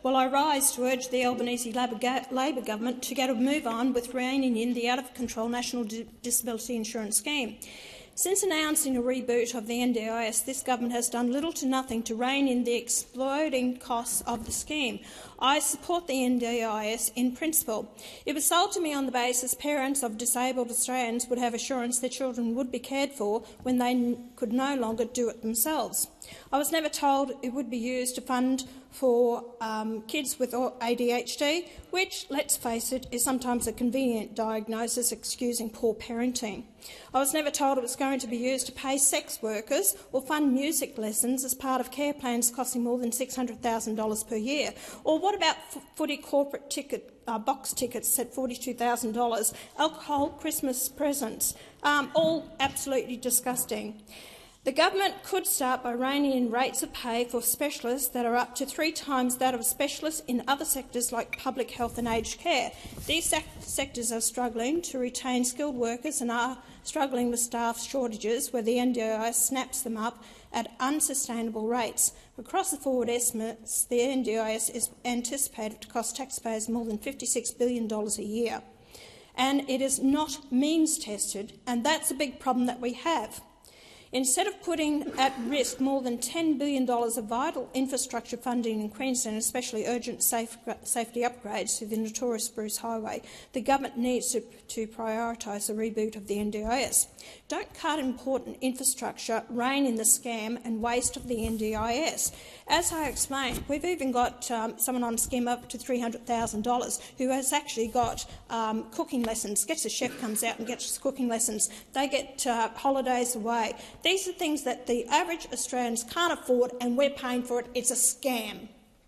Well, I rise to urge the Albanese Labor government to get a move on with reining in the out-of-control National Disability Insurance Scheme. Since announcing a reboot of the NDIS, this government has done little to nothing to rein in the exploding costs of the scheme. I support the NDIS in principle. It was sold to me on the basis parents of disabled Australians would have assurance their children would be cared for when they could no longer do it themselves. I was never told it would be used to fund for kids with ADHD, which, let's face it, is sometimes a convenient diagnosis excusing poor parenting. I was never told it was going to be used to pay sex workers or fund music lessons as part of care plans costing more than $600,000 per year. Or what about footy corporate box tickets at $42,000, alcohol, Christmas presents, all absolutely disgusting. The government could start by reining in rates of pay for specialists that are up to 3 times that of specialists in other sectors like public health and aged care. These sectors are struggling to retain skilled workers and are struggling with staff shortages where the NDIS snaps them up at unsustainable rates. Across the forward estimates, the NDIS is anticipated to cost taxpayers more than $56 billion a year. And it is not means-tested, and that's a big problem that we have. Instead of putting at risk more than $10 billion of vital infrastructure funding in Queensland, especially urgent safety upgrades to the notorious Bruce Highway, the government needs to prioritise the reboot of the NDIS. Don't cut important infrastructure, rein in the scam and waste of the NDIS. As I explained, we've even got someone on a scheme up to $300,000 who has actually got cooking lessons, gets a chef, comes out and gets cooking lessons. They get holidays away. These are things that the average Australians can't afford, and we're paying for it. It's a scam.